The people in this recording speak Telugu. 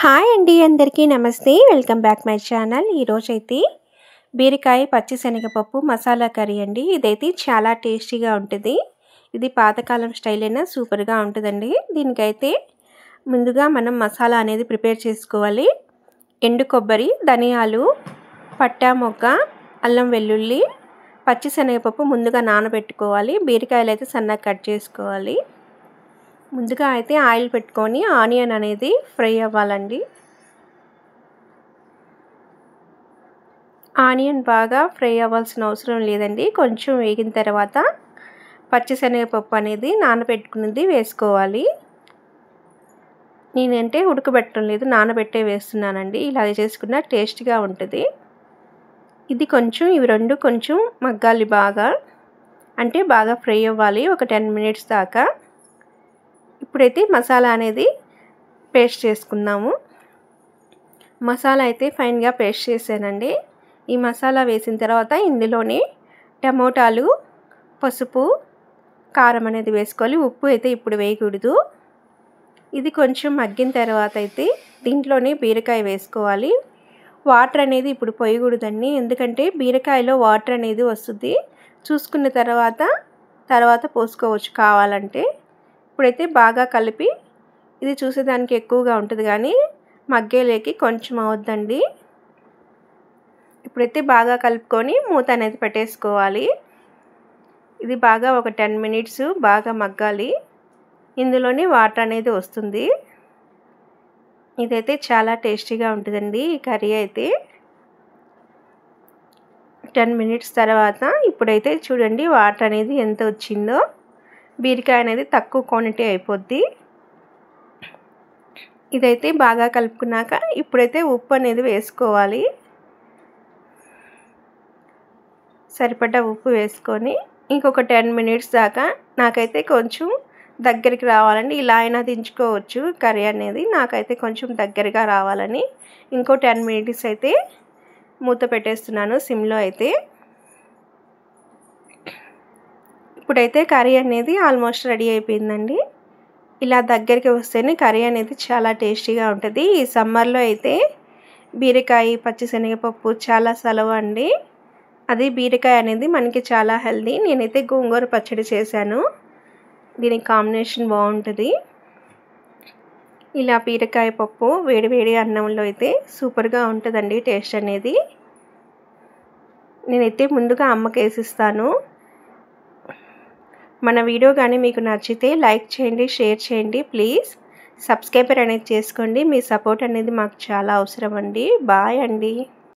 హాయ్ అండి, అందరికీ నమస్తే. Welcome back my channel. ఈరోజైతే బీరకాయ పచ్చిశనగపప్పు మసాలా కర్రీ అండి. ఇదైతే చాలా టేస్టీగా ఉంటుంది. ఇది పాతకాలం స్టైల్ అయినా సూపర్గా ఉంటుందండి. దీనికైతే ముందుగా మనం మసాలా అనేది ప్రిపేర్ చేసుకోవాలి. ఎండు కొబ్బరి, ధనియాలు, పట్టా మొగ్గ, అల్లం వెల్లుల్లి, పచ్చిశనగపప్పు ముందుగా నానబెట్టుకోవాలి. బీరకాయలు అయితే సన్నగా కట్ చేసుకోవాలి. ముందుగా అయితే ఆయిల్ పెట్టుకొని ఆనియన్ అనేది ఫ్రై అవ్వాలండి. ఆనియన్ బాగా ఫ్రై అవ్వాల్సిన అవసరం లేదండి. కొంచెం వేగిన తర్వాత పచ్చిశనగపప్పు అనేది నానబెట్టుకున్నది వేసుకోవాలి. నేనంటే ఉడకబెట్టడం లేదు, నానబెట్టే వేస్తున్నానండి. ఇలా చేసుకున్న టేస్ట్గా ఉంటుంది. ఇది కొంచెం ఇవి రెండు కొంచెం మగ్గాలి బాగా, అంటే బాగా ఫ్రై అవ్వాలి ఒక 10 మినిట్స్ దాకా. ఇప్పుడైతే మసాలా అనేది పేస్ట్ చేసుకుందాము. మసాలా అయితే ఫైన్గా పేస్ట్ చేశానండి. ఈ మసాలా వేసిన తర్వాత ఇందులోనే టమోటాలు, పసుపు, కారం అనేది వేసుకోవాలి. ఉప్పు అయితే ఇప్పుడు వేయకూడదు. ఇది కొంచెం మగ్గిన తర్వాత అయితే దీంట్లోనే బీరకాయ వేసుకోవాలి. వాటర్ అనేది ఇప్పుడు పోయకూడదండి, ఎందుకంటే బీరకాయలో వాటర్ అనేది వస్తుంది. చూసుకున్న తర్వాత పోసుకోవచ్చు కావాలంటే. ఇప్పుడైతే బాగా కలిపి, ఇది చూసేదానికి ఎక్కువగా ఉంటుంది కానీ మగ్గేలేకి కొంచెం అవుద్దండి. ఇప్పుడైతే బాగా కలుపుకొని మూత అనేది పెట్టేసుకోవాలి. ఇది బాగా ఒక 10 మినిట్స్ బాగా మగ్గాలి. ఇందులోనే వాటర్ అనేది వస్తుంది. ఇదైతే చాలా టేస్టీగా ఉంటుందండి ఈ కర్రీ అయితే. 10 మినిట్స్ తర్వాత ఇప్పుడైతే చూడండి వాటర్ అనేది ఎంత వచ్చిందో. బీరకాయ అనేది తక్కువ క్వాంటిటీ అయిపోద్ది. ఇదైతే బాగా కలుపుకున్నాక ఇప్పుడైతే ఉప్పు అనేది వేసుకోవాలి. సరిపడా ఉప్పు వేసుకొని ఇంకొక 10 మినిట్స్ దాకా, నాకైతే కొంచెం దగ్గరికి రావాలండి. ఇలా అయినా దించుకోవచ్చు కర్రీ అనేది. నాకైతే కొంచెం దగ్గరగా రావాలని ఇంకో 10 మినిట్స్ అయితే మూత పెట్టేస్తున్నాను సిమ్లో అయితే. ఇప్పుడైతే కర్రీ అనేది ఆల్మోస్ట్ రెడీ అయిపోయిందండి. ఇలా దగ్గరికి వస్తేనే కర్రీ అనేది చాలా టేస్టీగా ఉంటుంది. ఈ సమ్మర్లో అయితే బీరకాయ పచ్చిశనగపప్పు చాలా సలవ అండి. అది బీరకాయ అనేది మనకి చాలా హెల్దీ. నేనైతే గోంగూర పచ్చడి చేశాను, దీనికి కాంబినేషన్ బాగుంటుంది. ఇలా బీరకాయ పప్పు వేడి అన్నంలో అయితే సూపర్గా ఉంటుందండి టేస్ట్ అనేది. నేనైతే ముందుగా అమ్మకి వేసిస్తాను. మన వీడియో కానీ మీకు నచ్చితే లైక్ చేయండి, షేర్ చేయండి. ప్లీజ్ సబ్స్క్రైబర్ అనేది చేసుకోండి. మీ సపోర్ట్ అనేది మాకు చాలా అవసరం అండి. బాయ్ అండి.